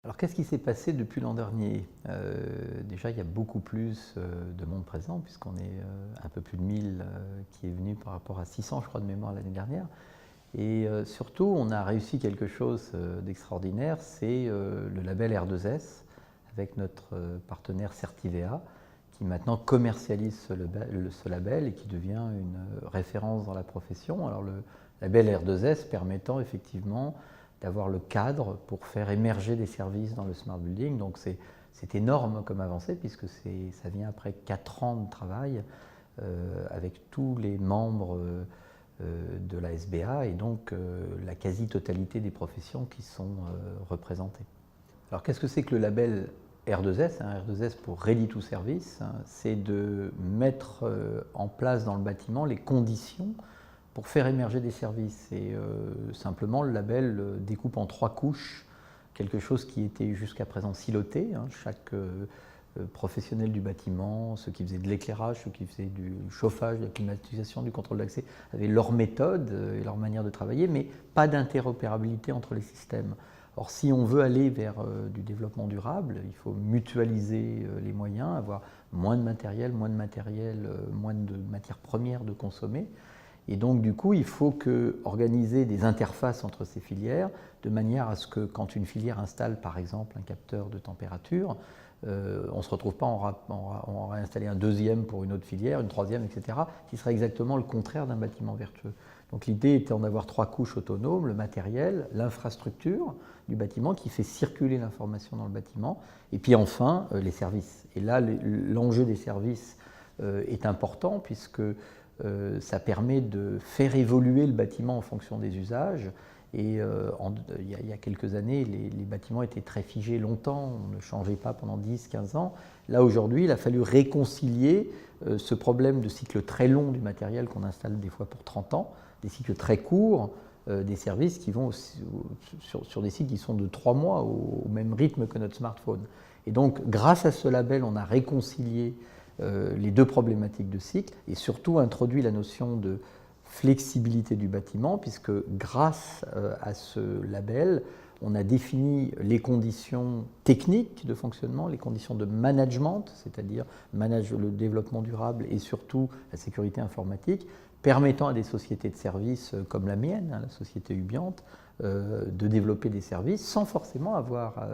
Alors qu'est-ce qui s'est passé depuis l'an dernier? Déjà, il y a beaucoup plus de monde présent, puisqu'on est un peu plus de 1000 qui est venu par rapport à 600, je crois, de mémoire l'année dernière. Et surtout, on a réussi quelque chose d'extraordinaire, c'est le label R2S, avec notre partenaire Certivea, qui maintenant commercialise ce label et qui devient une référence dans la profession. Alors le label R2S permettant effectivement d'avoir le cadre pour faire émerger des services dans le Smart Building. Donc c'est énorme comme avancée, puisque ça vient après 4 ans de travail avec tous les membres de la SBA et donc la quasi-totalité des professions qui sont représentées. Alors qu'est-ce que c'est que le label R2S? R2S pour Ready to Service, c'est de mettre en place dans le bâtiment les conditions pour faire émerger des services. Et simplement, le label découpe en 3 couches quelque chose qui était jusqu'à présent siloté. Chaque professionnel du bâtiment, ceux qui faisaient de l'éclairage, ceux qui faisaient du chauffage, de la climatisation, du contrôle d'accès, avaient leur méthode et leur manière de travailler, mais pas d'interopérabilité entre les systèmes. Or, si on veut aller vers du développement durable, il faut mutualiser les moyens, avoir moins de matériel, moins de matières premières de consommer. Et donc, du coup, il faut organiser des interfaces entre ces filières, de manière à ce que, quand une filière installe, par exemple, un capteur de température, on ne se retrouve pas, on aurait installé un deuxième pour une autre filière, une troisième, etc., qui serait exactement le contraire d'un bâtiment vertueux. Donc l'idée était d'en avoir 3 couches autonomes, le matériel, l'infrastructure du bâtiment qui fait circuler l'information dans le bâtiment, et puis enfin les services. Et là, l'enjeu des services est important, puisque ça permet de faire évoluer le bâtiment en fonction des usages. Et il y a quelques années, les bâtiments étaient très figés longtemps, on ne changeait pas pendant 10-15 ans. Là, aujourd'hui, il a fallu réconcilier ce problème de cycle très long du matériel qu'on installe des fois pour 30 ans, des cycles très courts, des services qui vont sur des cycles qui sont de 3 mois au même rythme que notre smartphone. Et donc, grâce à ce label, on a réconcilié les 2 problématiques de cycle et surtout introduit la notion de flexibilité du bâtiment, puisque grâce à ce label, on a défini les conditions techniques de fonctionnement, les conditions de management, c'est-à-dire le développement durable et surtout la sécurité informatique, permettant à des sociétés de services comme la mienne, la société Ubiante, de développer des services sans forcément avoir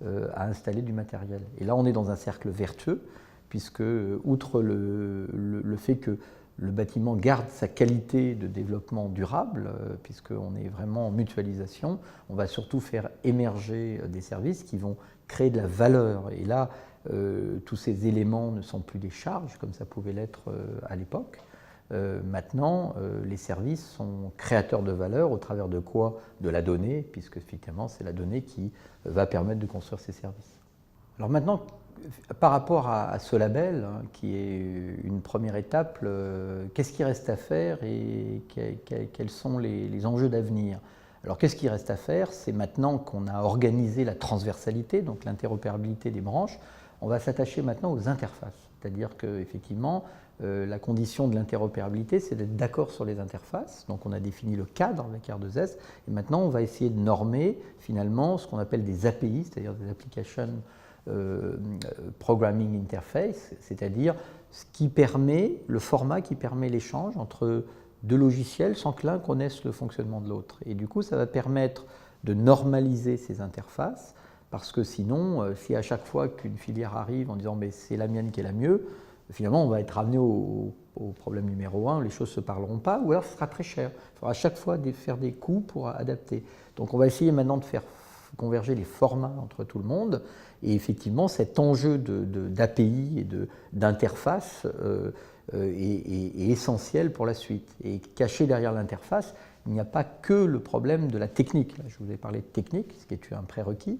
à installer du matériel. Et là, on est dans un cercle vertueux, puisque, outre le fait que le bâtiment garde sa qualité de développement durable, puisqu'on est vraiment en mutualisation, on va surtout faire émerger des services qui vont créer de la valeur. Et là, tous ces éléments ne sont plus des charges, comme ça pouvait l'être à l'époque. Maintenant, les services sont créateurs de valeur au travers de quoi? De la donnée, puisque effectivement, c'est la donnée qui va permettre de construire ces services. Alors maintenant, par rapport à ce label, qui est une première étape, qu'est-ce qui reste à faire et quels sont les enjeux d'avenir? Alors qu'est-ce qui reste à faire? C'est maintenant qu'on a organisé la transversalité, donc l'interopérabilité des branches, on va s'attacher maintenant aux interfaces. C'est-à-dire qu'effectivement, la condition de l'interopérabilité, c'est d'être d'accord sur les interfaces. Donc on a défini le cadre avec R2S, et maintenant on va essayer de normer finalement ce qu'on appelle des API, c'est-à-dire des Application Programming Interface, c'est-à-dire le format qui permet l'échange entre 2 logiciels sans que l'un connaisse le fonctionnement de l'autre. Et du coup, ça va permettre de normaliser ces interfaces, parce que sinon, si à chaque fois qu'une filière arrive en disant « mais c'est la mienne qui est la mieux », finalement, on va être ramené au problème numéro 1, les choses ne se parleront pas, ou alors ce sera très cher. Il faudra à chaque fois faire des coûts pour adapter. Donc on va essayer maintenant de faire converger les formats entre tout le monde. Et effectivement, cet enjeu d'API et d'interface est essentiel pour la suite. Et caché derrière l'interface, il n'y a pas que le problème de la technique. Là, je vous ai parlé de technique, ce qui est un prérequis.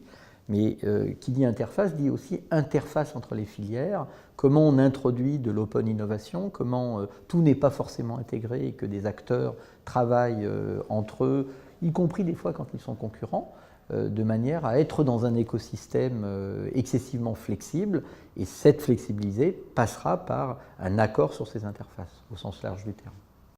Mais qui dit interface dit aussi interface entre les filières, comment on introduit de l'open innovation, comment tout n'est pas forcément intégré et que des acteurs travaillent entre eux, y compris des fois quand ils sont concurrents, de manière à être dans un écosystème excessivement flexible, et cette flexibilité passera par un accord sur ces interfaces, au sens large du terme.